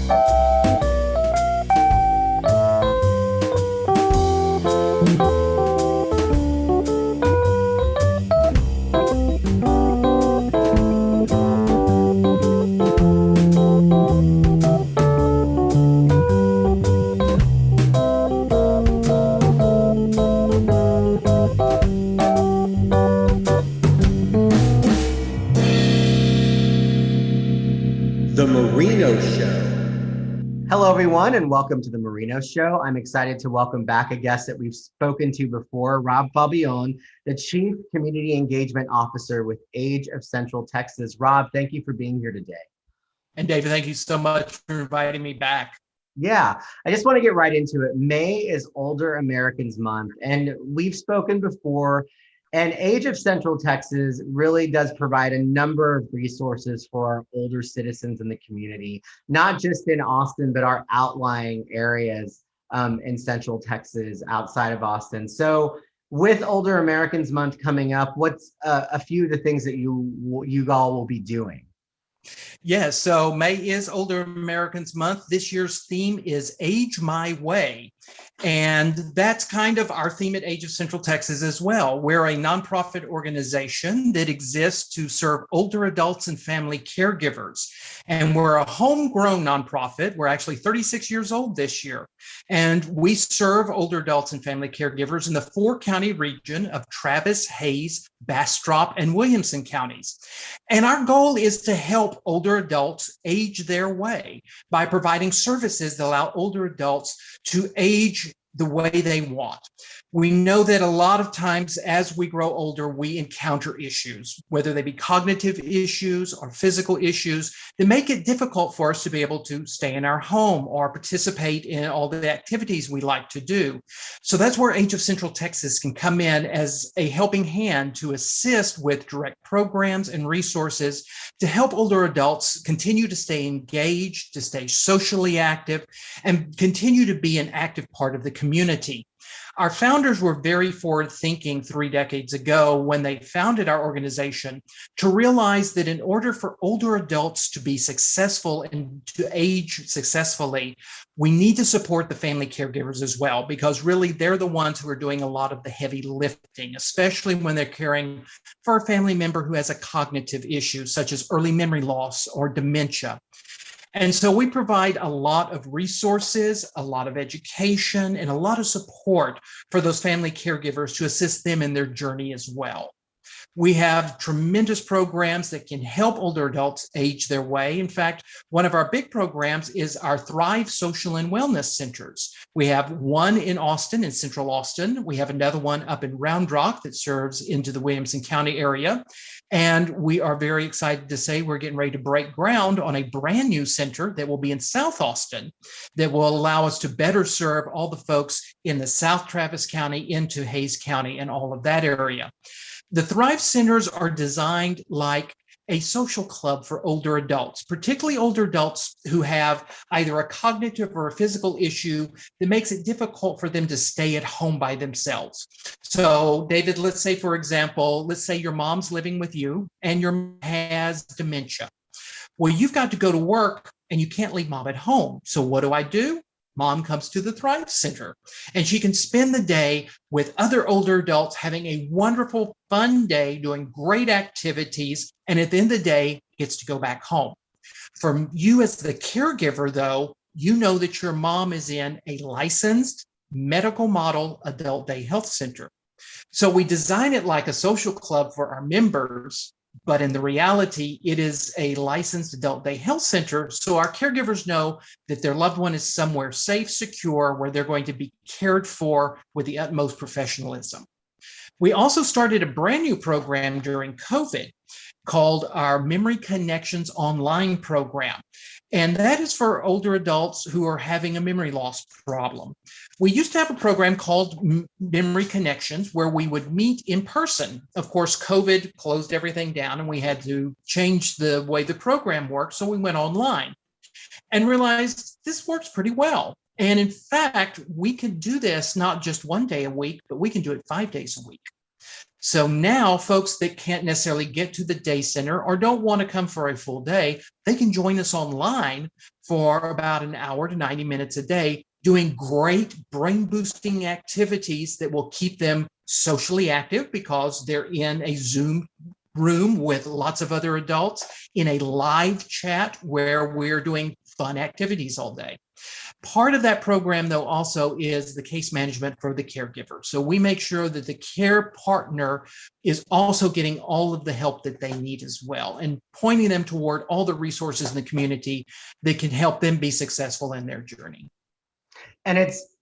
The Marino Show. Hello, everyone, and welcome to The Marino Show. I'm excited to welcome back a guest that we've spoken to before, Rob Faubion, the Chief Community Engagement Officer with Age of Central Texas. Rob, thank you for being here today. And David, thank you so much for inviting me back. Yeah, I just want to get right into it. May is Older Americans Month, and we've spoken before. And Age of Central Texas really does provide a number of resources for our older citizens in the community, not just in Austin, but our outlying areas in Central Texas outside of Austin. So with Older Americans Month coming up, what's a few of the things that you all will be doing? Yes, so May is Older Americans Month. This year's theme is Age My Way. And that's kind of our theme at Age of Central Texas as well. We're a nonprofit organization that exists to serve older adults and family caregivers. And we're a homegrown nonprofit. We're actually 36 years old this year. And we serve older adults and family caregivers in the 4-county region of Travis, Hayes, Bastrop, and Williamson counties. And our goal is to help older adults age their way by providing services that allow older adults to age the way they want. We know that a lot of times as we grow older, we encounter issues, whether they be cognitive issues or physical issues that make it difficult for us to be able to stay in our home or participate in all the activities we like to do. So that's where Age of Central Texas can come in as a helping hand to assist with direct programs and resources to help older adults continue to stay engaged, to stay socially active, and continue to be an active part of the community. Our founders were very forward thinking 3 decades ago when they founded our organization to realize that in order for older adults to be successful and to age successfully, we need to support the family caregivers as well, because really they're the ones who are doing a lot of the heavy lifting, especially when they're caring for a family member who has a cognitive issue such as early memory loss or dementia. And so we provide a lot of resources, a lot of education, and a lot of support for those family caregivers to assist them in their journey as well. We have tremendous programs that can help older adults age their way. In fact, one of our big programs is our Thrive Social and Wellness Centers. We have one in Austin, in Central Austin. We have another one up in Round Rock that serves into the Williamson County area. And we are very excited to say we're getting ready to break ground on a brand new center that will be in South Austin that will allow us to better serve all the folks in the South Travis County into Hayes County and all of that area. The Thrive Centers are designed like a social club for older adults, particularly older adults who have either a cognitive or a physical issue that makes it difficult for them to stay at home by themselves. So, David, let's say, for example, let's say your mom's living with you and your mom has dementia. Well, you've got to go to work and you can't leave mom at home. So what do? Mom comes to the Thrive Center and she can spend the day with other older adults having a wonderful, fun day, doing great activities, and at the end of the day, gets to go back home. For you as the caregiver, though, you know that your mom is in a licensed medical model adult day health center. So we design it like a social club for our members, but in the reality, it is a licensed adult day health center. So our caregivers know that their loved one is somewhere safe, secure, where they're going to be cared for with the utmost professionalism. We also started a brand new program during COVID called our Memory Connections Online program. And that is for older adults who are having a memory loss problem. We used to have a program called Memory Connections where we would meet in person. Of course, COVID closed everything down and we had to change the way the program worked. So we went online and realized this works pretty well. And in fact, we can do this not just one day a week, but we can do it 5 days a week. So now folks that can't necessarily get to the day center or don't want to come for a full day, they can join us online for about an hour to 90 minutes a day, doing great brain boosting activities that will keep them socially active because they're in a Zoom room with lots of other adults in a live chat where we're doing fun activities all day. Part of that program, though, also is the case management for the caregiver. So we make sure that the care partner is also getting all of the help that they need as well, and pointing them toward all the resources in the community that can help them be successful in their journey. And it's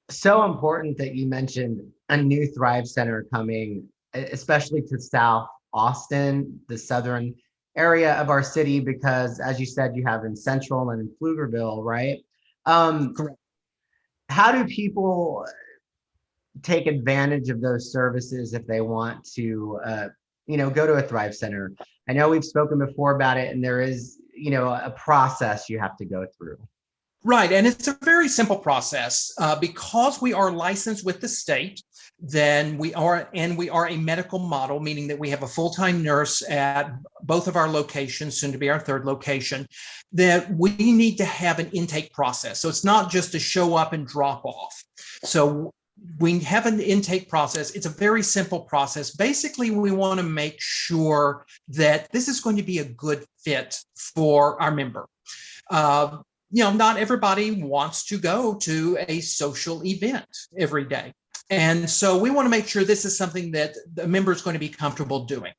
so important that you mentioned a new Thrive Center coming, especially to South Austin, the southern area of our city, because as you said, you have in Central and in Pflugerville, right? Correct. How do people take advantage of those services if they want to, go to a Thrive Center? I know we've spoken before about it, and there is, a process you have to go through. Right, and it's a very simple process. Because we are licensed with the state, then we are a medical model, meaning that we have a full-time nurse at both of our locations, soon to be our third location, that we need to have an intake process. So it's not just to show up and drop off. So we have an intake process. It's a very simple process. Basically, we want to make sure that this is going to be a good fit for our member. Not everybody wants to go to a social event every day. And so we want to make sure this is something that the member is going to be comfortable doing.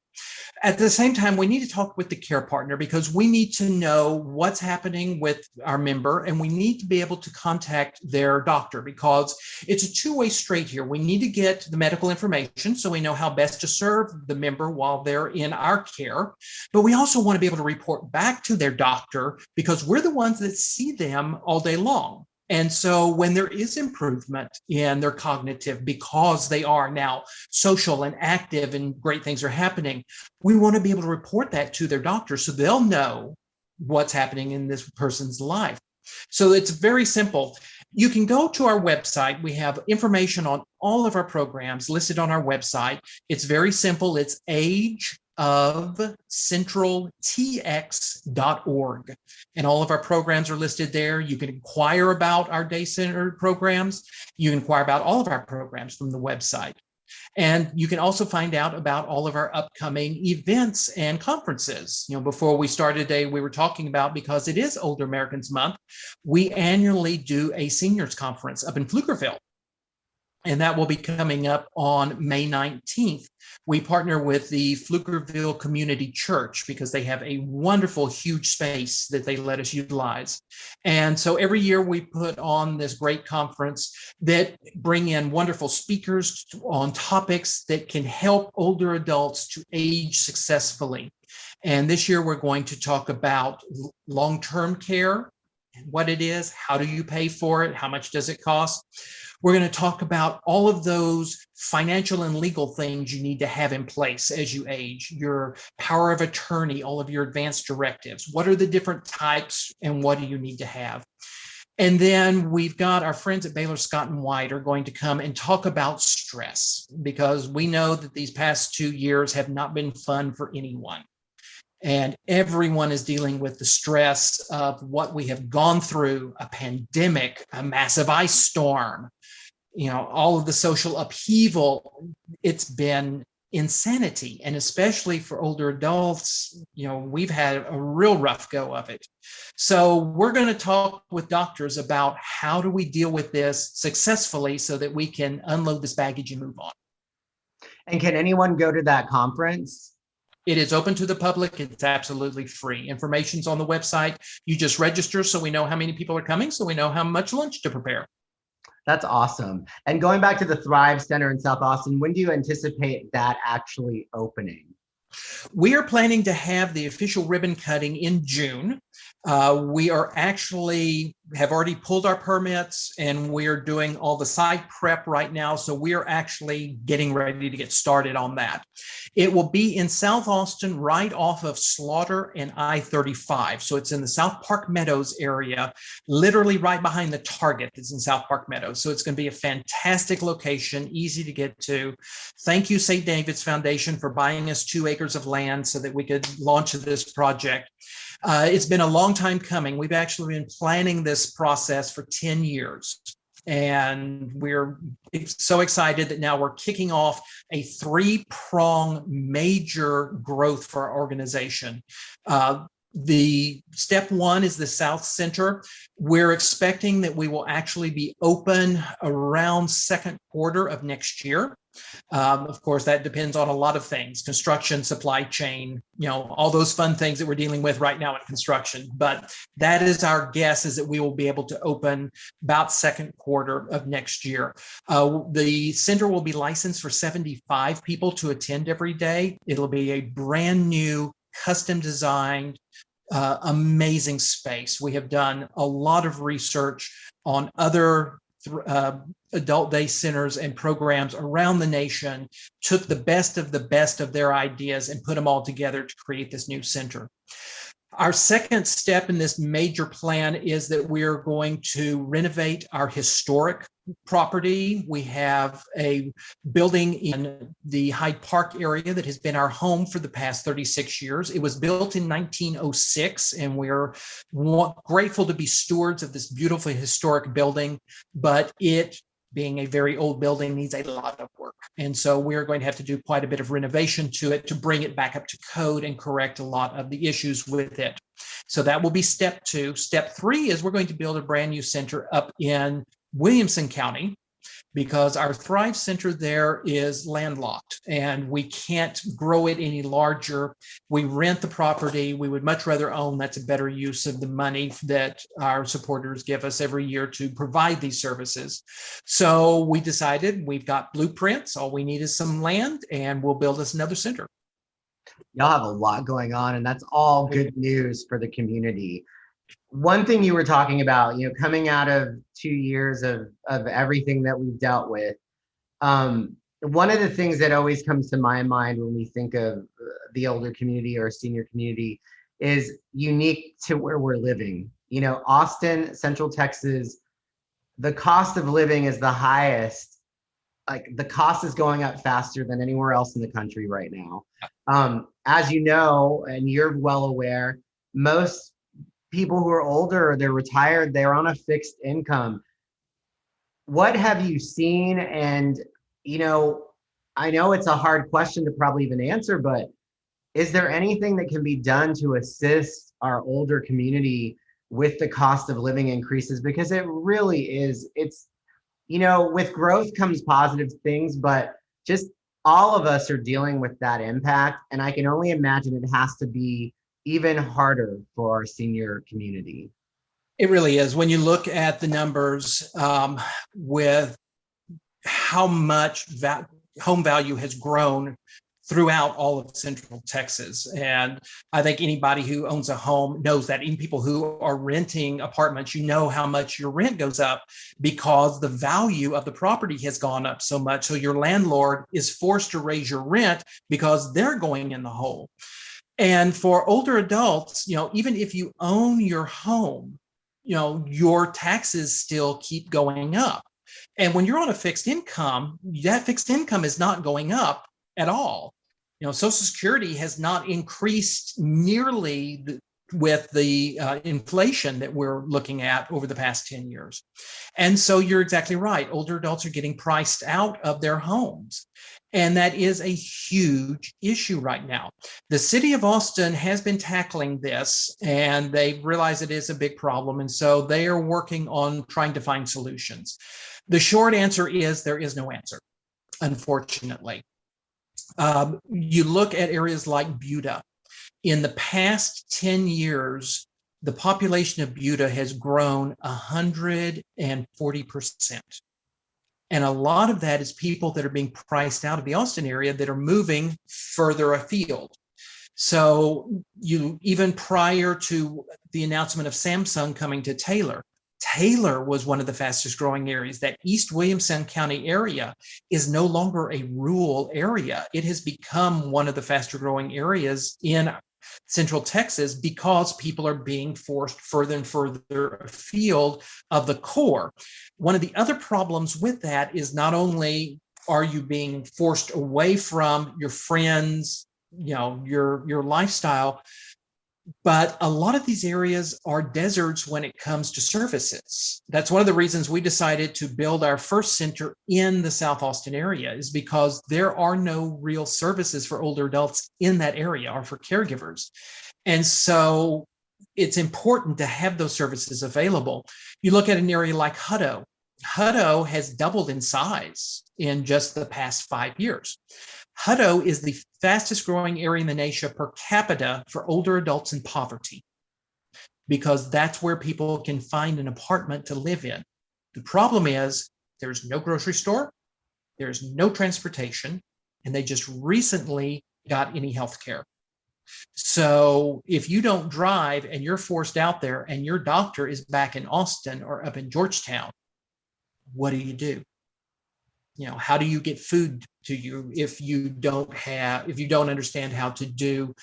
At the same time, we need to talk with the care partner because we need to know what's happening with our member, and we need to be able to contact their doctor because it's a two-way street here. We need to get the medical information so we know how best to serve the member while they're in our care. But we also want to be able to report back to their doctor because we're the ones that see them all day long. And so when there is improvement in their cognitive because they are now social and active and great things are happening, we want to be able to report that to their doctor so they'll know what's happening in this person's life. So it's very simple. You can go to our website. We have information on all of our programs listed on our website. It's very simple. It's ageofcentraltx.org. And all of our programs are listed there. You can inquire about our day center programs. You can inquire about all of our programs from the website. And you can also find out about all of our upcoming events and conferences. Before we started today, we were talking about, because it is Older Americans Month, we annually do a seniors conference up in Pflugerville. And that will be coming up on May 19th. We partner with the Pflugerville Community Church because they have a wonderful, huge space that they let us utilize. And so every year we put on this great conference that bring in wonderful speakers on topics that can help older adults to age successfully. And this year we're going to talk about long-term care, what it is, how do you pay for it, how much does it cost? We're going to talk about all of those financial and legal things you need to have in place as you age, your power of attorney, all of your advanced directives. What are the different types and what do you need to have? And then we've got our friends at Baylor Scott & White are going to come and talk about stress because we know that these past 2 years have not been fun for anyone. And everyone is dealing with the stress of what we have gone through, a pandemic, a massive ice storm, all of the social upheaval. It's been insanity. And especially for older adults, we've had a real rough go of it. So we're going to talk with doctors about how do we deal with this successfully so that we can unload this baggage and move on. And can anyone go to that conference? It is open to the public. It's absolutely free. Information's on the website. You just register so we know how many people are coming, so we know how much lunch to prepare. That's awesome. And going back to the Thrive Center in South Austin, when do you anticipate that actually opening? We are planning to have the official ribbon cutting in June. We are actually have already pulled our permits, and we are doing all the site prep right now. So we are actually getting ready to get started on that. It will be in South Austin, right off of Slaughter and I-35. So it's in the South Park Meadows area, literally right behind the Target that's in South Park Meadows. So it's going to be a fantastic location, easy to get to. Thank you, St. David's Foundation, for buying us 2 acres of land so that we could launch this project. It's been a long time coming. We've actually been planning this process for 10 years. And we're so excited that now we're kicking off a 3-prong major growth for our organization. The step 1 is the South Center. We're expecting that we will actually be open around second quarter of next year. Of course, that depends on a lot of things: construction, supply chain, all those fun things that we're dealing with right now in construction. But that is our guess, is that we will be able to open about second quarter of next year. The center will be licensed for 75 people to attend every day. It'll be a brand new, custom designed, amazing space. We have done a lot of research on other adult day centers and programs around the nation, took the best of their ideas and put them all together to create this new center. Our second step in this major plan is that we are going to renovate our historic property. We have a building in the Hyde Park area that has been our home for the past 36 years. It was built in 1906, and we're grateful to be stewards of this beautiful historic building, but it, being a very old building, needs a lot of work. And so we're going to have to do quite a bit of renovation to it to bring it back up to code and correct a lot of the issues with it. So that will be step 2. Step 3 is we're going to build a brand new center up in Williamson County, because our Thrive Center there is landlocked and we can't grow it any larger. We rent the property. We would much rather own. That's a better use of the money that our supporters give us every year to provide these services. So we decided we've got blueprints. All we need is some land, and we'll build us another center. Y'all have a lot going on, and that's all good news for the community. One thing you were talking about, coming out of 2 years of everything that we've dealt with, one of the things that always comes to my mind when we think of the older community or senior community is unique to where we're living. Austin, Central Texas, the cost of living is the highest. Like, the cost is going up faster than anywhere else in the country right now. As you know, and you're well aware, most people who are older, they're retired, they're on a fixed income. What have you seen? And, I know it's a hard question to probably even answer, but is there anything that can be done to assist our older community with the cost of living increases? Because it really is, with growth comes positive things, but just all of us are dealing with that impact. And I can only imagine it has to be even harder for our senior community. It really is. When you look at the numbers with how much home value has grown throughout all of Central Texas. And I think anybody who owns a home knows that. Even people who are renting apartments, how much your rent goes up because the value of the property has gone up so much. So your landlord is forced to raise your rent because they're going in the hole. And for older adults, even if you own your home, your taxes still keep going up. And when you're on a fixed income, that fixed income is not going up at all. Social Security has not increased nearly with the inflation that we're looking at over the past 10 years. And so you're exactly right. Older adults are getting priced out of their homes. And that is a huge issue right now. The city of Austin has been tackling this, and they realize it is a big problem. And so they are working on trying to find solutions. The short answer is there is no answer, unfortunately. You look at areas like Buda. In the past 10 years, the population of Buda has grown 140%. And a lot of that is people that are being priced out of the Austin area that are moving further afield. So you, even prior to the announcement of Samsung coming to Taylor was one of the fastest growing areas. That East Williamson County area is no longer a rural area. It has become one of the faster growing areas in Central Texas because people are being forced further and further afield of the core. One of the other problems with that is not only are you being forced away from your friends, your lifestyle, but a lot of these areas are deserts when it comes to services. That's one of the reasons we decided to build our first center in the South Austin area, is because there are no real services for older adults in that area or for caregivers. And so it's important to have those services available. You look at an area like Hutto. Hutto has doubled in size in just the past 5 years. Hutto is the fastest growing area in the nation per capita for older adults in poverty, because that's where people can find an apartment to live in. The problem is there's no grocery store, there's no transportation, and they just recently got any health care. So if you don't drive and you're forced out there and your doctor is back in Austin or up in Georgetown, what do you do? How do you get food to you if you don't understand how to do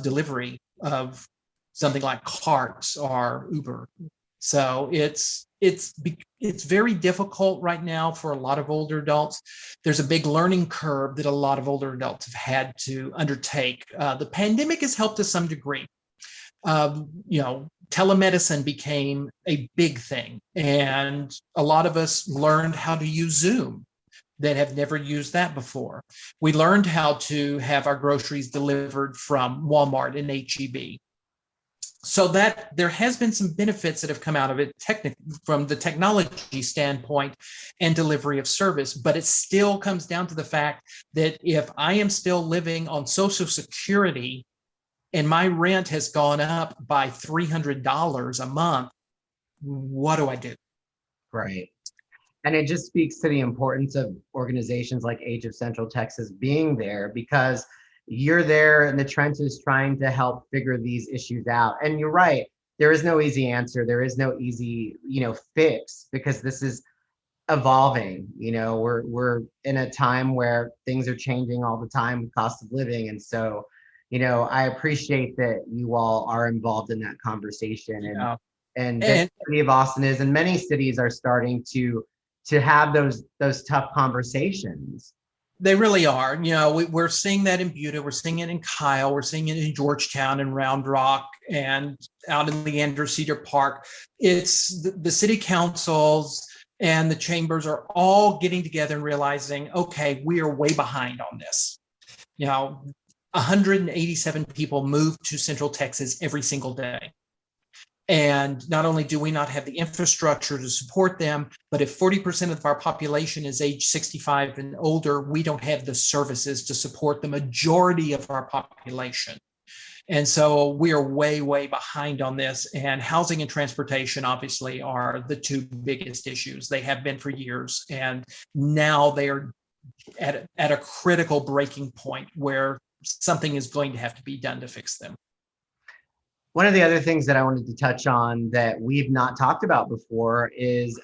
delivery of something like carts or Uber? So it's very difficult right now for a lot of older adults. There's a big learning curve that a lot of older adults have had to undertake. The pandemic has helped to some degree. Telemedicine became a big thing, and a lot of us learned how to use Zoom that have never used that before. We learned how to have our groceries delivered from Walmart and HEB. So that there has been some benefits that have come out of it from the technology standpoint and delivery of service, but it still comes down to the fact that if I am still living on Social Security and my rent has gone up by $300 a month, what do I do? Right. And it just speaks to the importance of organizations like Age of Central Texas being there, because you're there in the trenches trying to help figure these issues out. And you're right, there is no easy answer. There is no easy, fix, because this is evolving. We're in a time where things are changing all the time with cost of living. And so, I appreciate that you all are involved in that conversation. And the city of Austin is, and many cities are starting to have those tough conversations. They really are. We're seeing that in Buda, we're seeing it in Kyle, we're seeing it in Georgetown and Round Rock, and out in Leander Cedar Park. It's the city councils and the chambers are all getting together and realizing, okay, we are way behind on this. 187 people move to Central Texas every single day. And not only do we not have the infrastructure to support them, but if 40% of our population is age 65 and older, we don't have the services to support the majority of our population. And so we are way, way behind on this. And housing and transportation obviously are the two biggest issues. They have been for years. And now they are at a critical breaking point where something is going to have to be done to fix them. One of the other things that I wanted to touch on that we've not talked about before is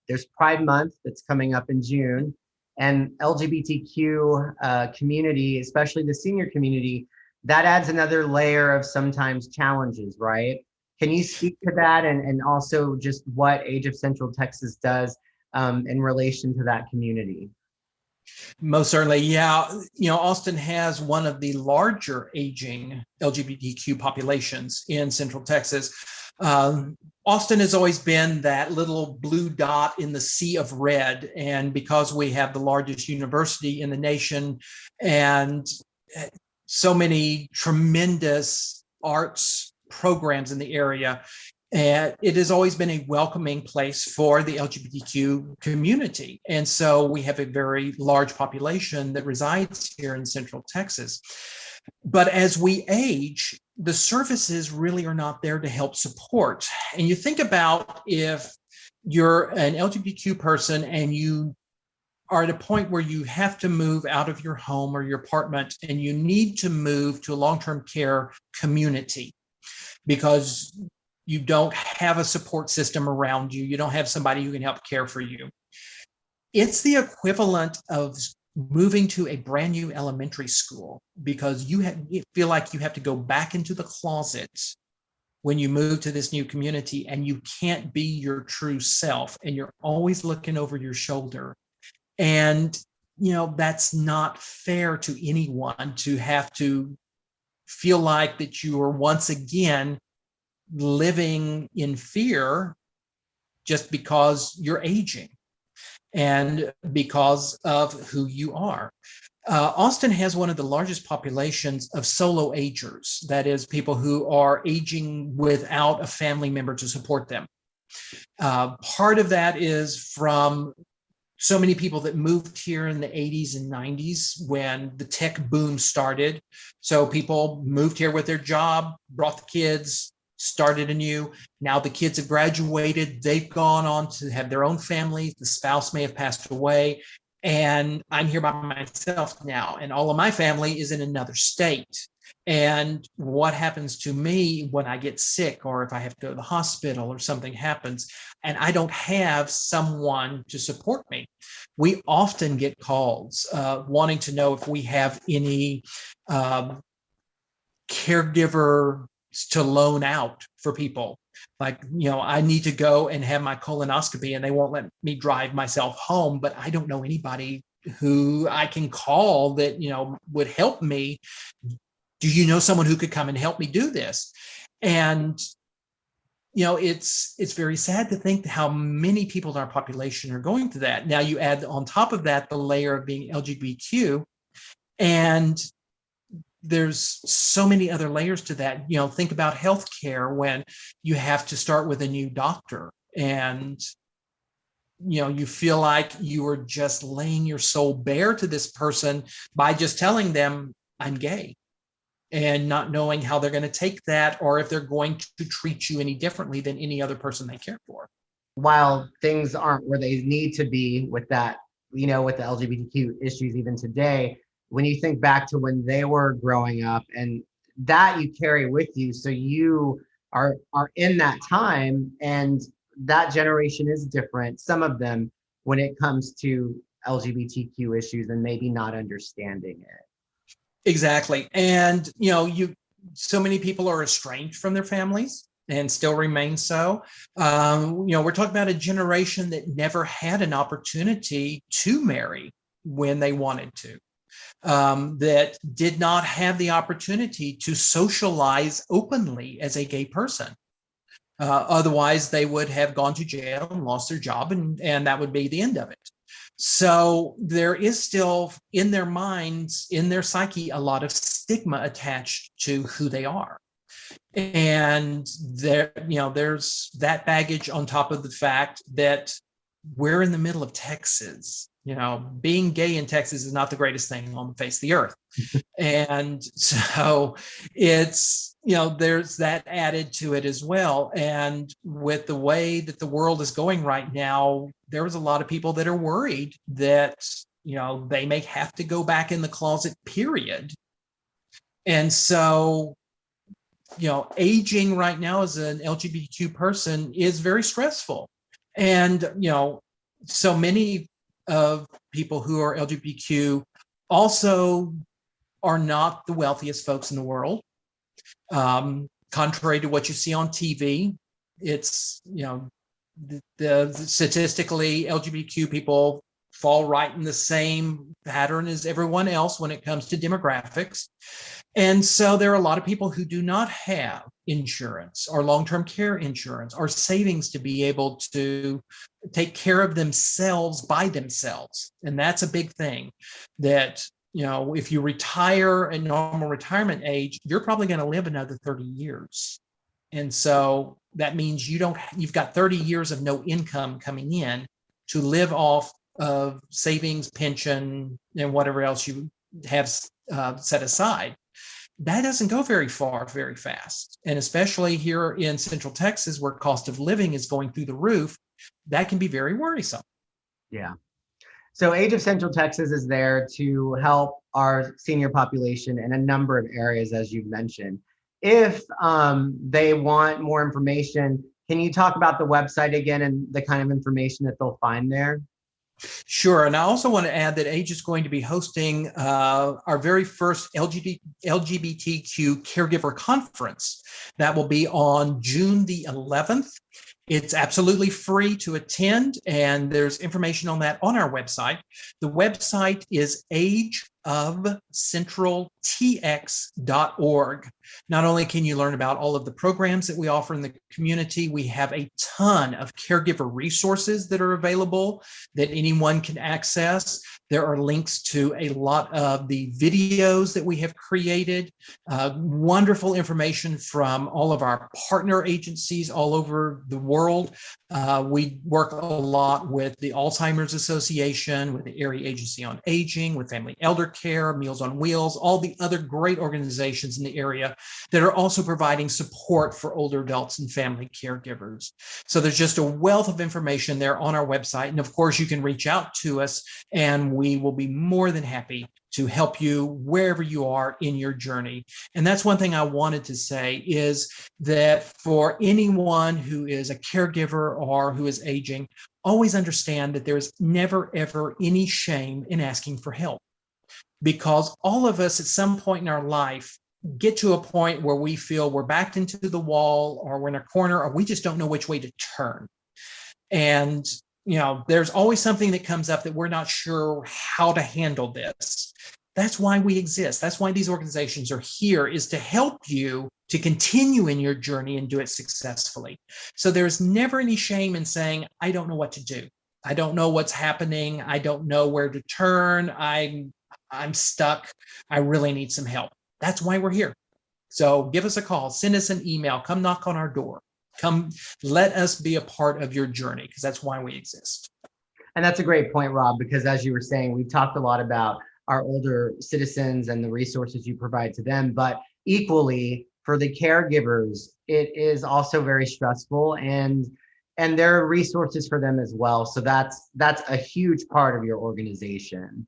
there's Pride Month that's coming up in June, and LGBTQ community, especially the senior community, that adds another layer of sometimes challenges, right? Can you speak to that, and also just what Age of Central Texas does in relation to that community? Most certainly. Yeah. Austin has one of the larger aging LGBTQ populations in Central Texas. Austin has always been that little blue dot in the sea of red. And because we have the largest university in the nation and so many tremendous arts programs in the area, and it has always been a welcoming place for the LGBTQ community. And so we have a very large population that resides here in Central Texas. But as we age, the services really are not there to help support. And you think about if you're an LGBTQ person and you are at a point where you have to move out of your home or your apartment, and you need to move to a long-term care community because you don't have a support system around you. You don't have somebody who can help care for you. It's the equivalent of moving to a brand new elementary school because you feel like you have to go back into the closet when you move to this new community, and you can't be your true self, and you're always looking over your shoulder. And, that's not fair to anyone to have to feel like that you are once again living in fear just because you're aging and because of who you are. Austin has one of the largest populations of solo agers, that is, people who are aging without a family member to support them. Part of that is from so many people that moved here in the 80s and 90s when the tech boom started. So people moved here with their job, brought the kids, started anew. Now the kids have graduated. They've gone on to have their own families. The spouse may have passed away. And I'm here by myself now. And all of my family is in another state. And what happens to me when I get sick, or if I have to go to the hospital or something happens, and I don't have someone to support me? We often get calls wanting to know if we have any caregiver to loan out for people. Like, I need to go and have my colonoscopy and they won't let me drive myself home, but I don't know anybody who I can call that, would help me. Do you know someone who could come and help me do this? And, it's very sad to think how many people in our population are going through that. Now you add on top of that the layer of being LGBTQ, and there's so many other layers to that. Think about healthcare when you have to start with a new doctor and you feel like you are just laying your soul bare to this person by just telling them I'm gay, and not knowing how they're going to take that, or if they're going to treat you any differently than any other person they care for. While things aren't where they need to be with that, with the LGBTQ issues even today, when you think back to when they were growing up, and that you carry with you, so you are in that time, and that generation is different, some of them, when it comes to LGBTQ issues and maybe not understanding it. Exactly. And, so many people are estranged from their families and still remain so. We're talking about a generation that never had an opportunity to marry when they wanted to, that did not have the opportunity to socialize openly as a gay person. Otherwise, they would have gone to jail and lost their job, and that would be the end of it. So there is still in their minds, in their psyche, a lot of stigma attached to who they are. And there's that baggage on top of the fact that we're in the middle of Texas. Being gay in Texas is not the greatest thing on the face of the earth. And so it's, there's that added to it as well. And with the way that the world is going right now, there was a lot of people that are worried that, they may have to go back in the closet, period. And so, aging right now as an LGBTQ person is very stressful. And, so many of people who are LGBTQ also are not the wealthiest folks in the world. Contrary to what you see on TV, it's, the statistically LGBTQ people fall right in the same pattern as everyone else when it comes to demographics. And so there are a lot of people who do not have insurance or long-term care insurance or savings to be able to take care of themselves by themselves. And that's a big thing that, if you retire at normal retirement age, you're probably going to live another 30 years. And so that means you've got 30 years of no income coming in to live off of savings, pension, and whatever else you have set aside. That doesn't go very far, very fast. And especially here in Central Texas, where cost of living is going through the roof, that can be very worrisome. Yeah. So Age of Central Texas is there to help our senior population in a number of areas, as you've mentioned. If they want more information, can you talk about the website again and the kind of information that they'll find there? Sure. And I also want to add that AGE is going to be hosting our very first LGBTQ caregiver conference. That will be on June the 11th. It's absolutely free to attend, and there's information on that on our website. The website is ageofcentraltx.org. Not only can you learn about all of the programs that we offer in the community, we have a ton of caregiver resources that are available that anyone can access. There are links to a lot of the videos that we have created, wonderful information from all of our partner agencies all over the world. We work a lot with the Alzheimer's Association, with the Area Agency on Aging, with Family Elder Care, Meals on Wheels, all the other great organizations in the area that are also providing support for older adults and family caregivers. So there's just a wealth of information there on our website. And of course, you can reach out to us and we will be more than happy to help you wherever you are in your journey. And that's one thing I wanted to say is that for anyone who is a caregiver or who is aging, always understand that there's never, ever any shame in asking for help. Because all of us at some point in our life get to a point where we feel we're backed into the wall or we're in a corner or we just don't know which way to turn. And there's always something that comes up that we're not sure how to handle this. That's why we exist. That's why these organizations are here, is to help you to continue in your journey and do it successfully. So there's never any shame in saying, I don't know what to do. I don't know what's happening. I don't know where to turn. I'm stuck. I really need some help. That's why we're here. So give us a call, send us an email, come knock on our door. Come, let us be a part of your journey, because that's why we exist. And that's a great point, Rob, because as you were saying, we've talked a lot about our older citizens and the resources you provide to them, but equally for the caregivers, it is also very stressful and there are resources for them as well. So that's a huge part of your organization.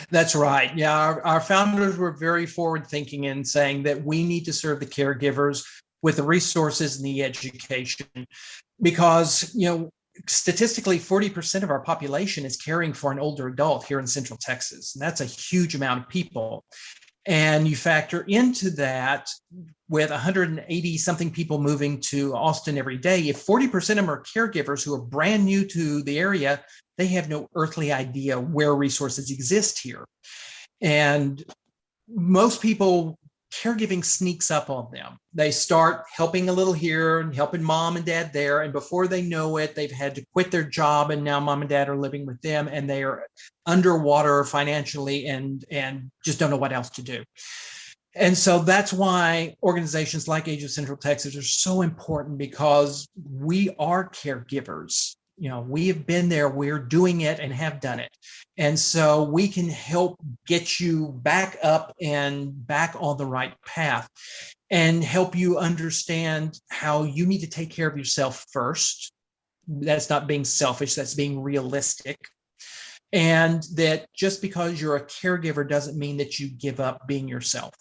That's right. Yeah, our founders were very forward thinking in saying that we need to serve the caregivers with the resources and the education, because statistically 40% of our population is caring for an older adult here in Central Texas, and that's a huge amount of people. And you factor into that with 180 something people moving to Austin every day, if 40% of them are caregivers who are brand new to the area, they have no earthly idea where resources exist here. And most people, caregiving sneaks up on them. They start helping a little here and helping mom and dad there. And before they know it, they've had to quit their job. And now mom and dad are living with them and they are underwater financially and just don't know what else to do. And so that's why organizations like Age of Central Texas are so important, because we are caregivers. We have been there, we're doing it and have done it. And so we can help get you back up and back on the right path and help you understand how you need to take care of yourself first. That's not being selfish, that's being realistic. And that just because you're a caregiver doesn't mean that you give up being yourself.